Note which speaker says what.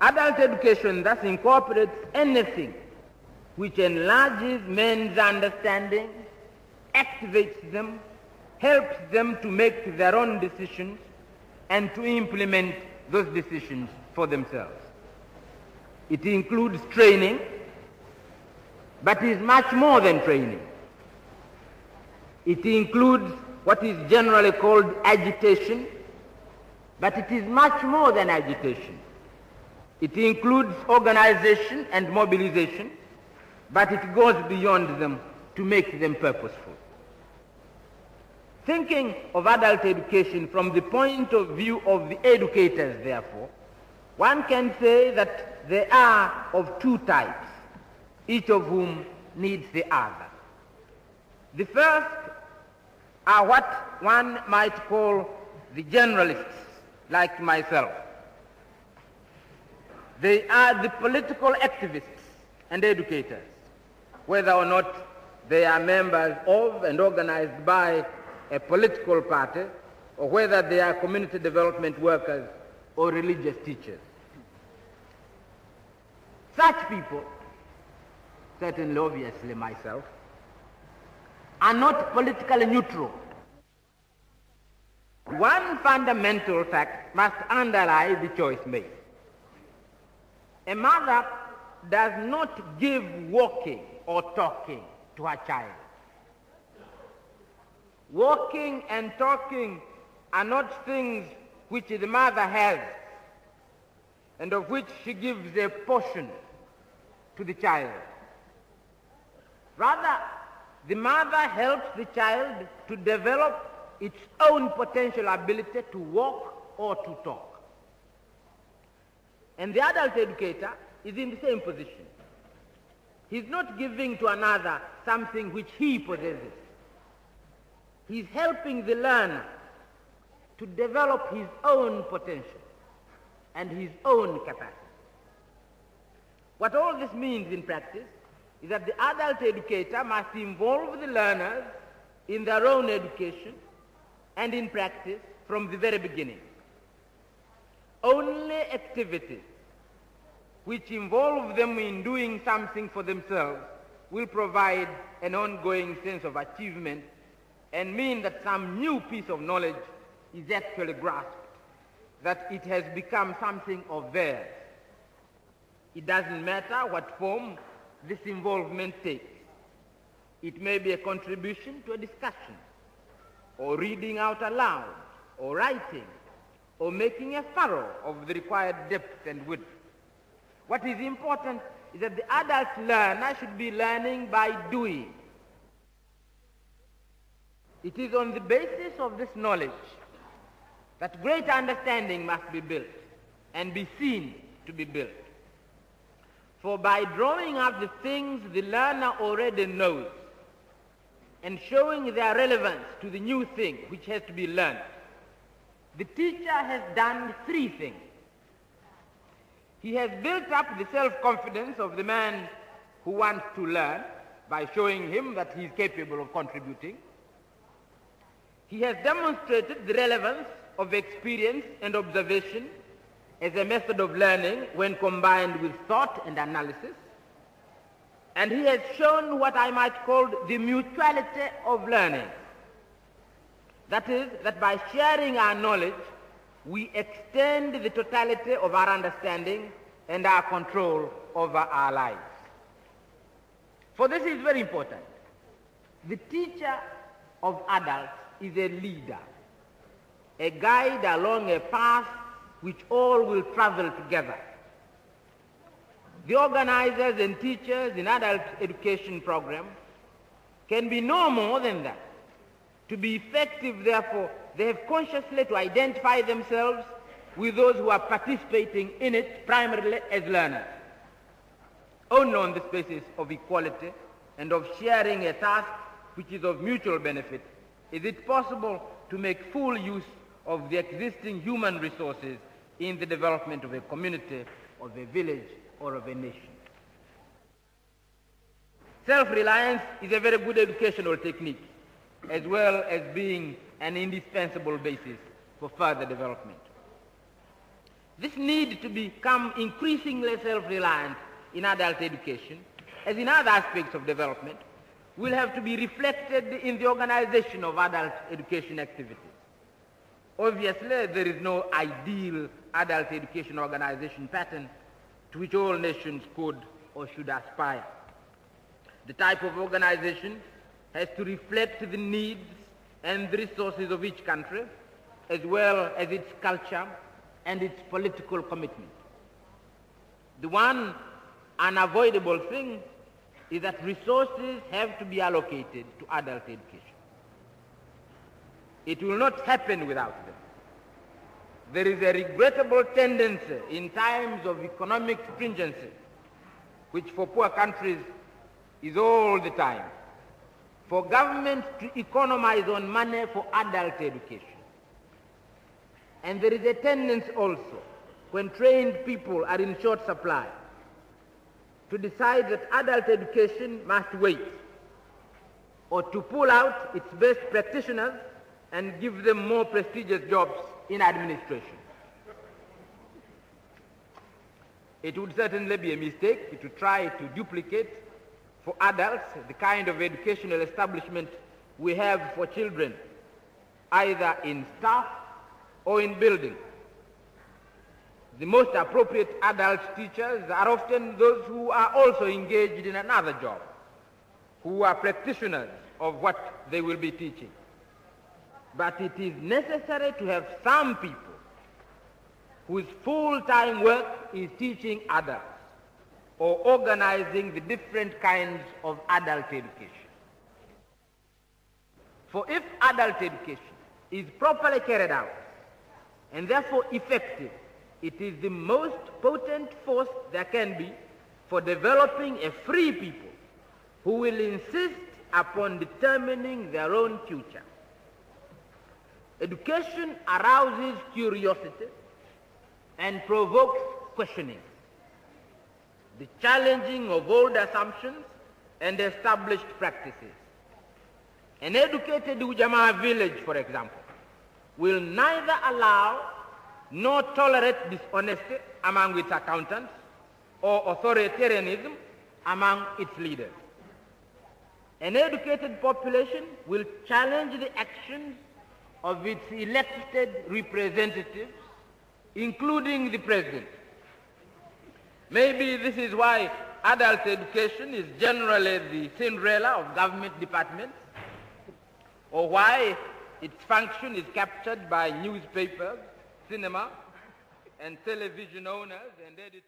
Speaker 1: Adult education thus incorporates anything which enlarges men's understanding, activates them, helps them to make their own decisions, and to implement those decisions for themselves. It includes training, but is much more than training. It includes what is generally called agitation, but it is much more than agitation. It includes organization and mobilization, but it goes beyond them to make them purposeful. Thinking of adult education from the point of view of the educators, therefore, one can say that they are of two types, each of whom needs the other. The first are what one might call the generalists, like myself. They are the political activists and educators, whether or not they are members of and organized by a political party, or whether they are community development workers or religious teachers. Such people, certainly obviously myself, are not politically neutral. One fundamental fact must underlie the choice made. A mother does not give walking or talking to her child. Walking and talking are not things which the mother has and of which she gives a portion to the child. Rather, the mother helps the child to develop its own potential ability to walk or to talk. And the adult educator is in the same position. He's not giving to another something which he possesses. He's helping the learner to develop his own potential and his own capacity. What all this means in practice is that the adult educator must involve the learners in their own education and in practice from the very beginning. Only activities which involve them in doing something for themselves will provide an ongoing sense of achievement and mean that some new piece of knowledge is actually grasped, that it has become something of theirs. It doesn't matter what form this involvement takes. It may be a contribution to a discussion, or reading out aloud, or writing, or making a furrow of the required depth and width. What is important is that the adult learner should be learning by doing. It is on the basis of this knowledge that great understanding must be built and be seen to be built. For by drawing up the things the learner already knows and showing their relevance to the new thing which has to be learned, the teacher has done three things. He has built up the self-confidence of the man who wants to learn by showing him that he is capable of contributing. He has demonstrated the relevance of experience and observation as a method of learning when combined with thought and analysis. And he has shown what I might call the mutuality of learning. That is, that by sharing our knowledge, we extend the totality of our understanding and our control over our lives. For this is very important. The teacher of adults is a leader, a guide along a path which all will travel together. The organizers and teachers in adult education programs can be no more than that. To be effective, therefore, they have consciously to identify themselves with those who are participating in it primarily as learners. Only on this basis of equality and of sharing a task which is of mutual benefit is it possible to make full use of the existing human resources in the development of a community, of a village, or of a nation. Self-reliance is a very good educational technique, as well as being an indispensable basis for further development. This need to become increasingly self-reliant in adult education, as in other aspects of development, will have to be reflected in the organization of adult education activities. Obviously, there is no ideal adult education organization pattern to which all nations could or should aspire. The type of organization has to reflect the needs and the resources of each country, as well as its culture and its political commitment. The one unavoidable thing is that resources have to be allocated to adult education. It will not happen without them. There is a regrettable tendency in times of economic stringency, which for poor countries is all the time, for governments to economize on money for adult education. And there is a tendency also, when trained people are in short supply, to decide that adult education must wait, or to pull out its best practitioners and give them more prestigious jobs in administration. It would certainly be a mistake to try to duplicate for adults the kind of educational establishment we have for children, either in staff or in building. The most appropriate adult teachers are often those who are also engaged in another job, who are practitioners of what they will be teaching. But it is necessary to have some people whose full-time work is teaching adults or organizing the different kinds of adult education. For if adult education is properly carried out and therefore effective, it is the most potent force there can be for developing a free people who will insist upon determining their own future. Education arouses curiosity and provokes questioning, the challenging of old assumptions and established practices. An educated Ujamaa village, for example, will neither allow nor tolerate dishonesty among its accountants or authoritarianism among its leaders. An educated population will challenge the actions of its elected representatives, including the president. Maybe this is why adult education is generally the Cinderella of government departments, or why its function is captured by newspapers, cinema, and television owners and editors.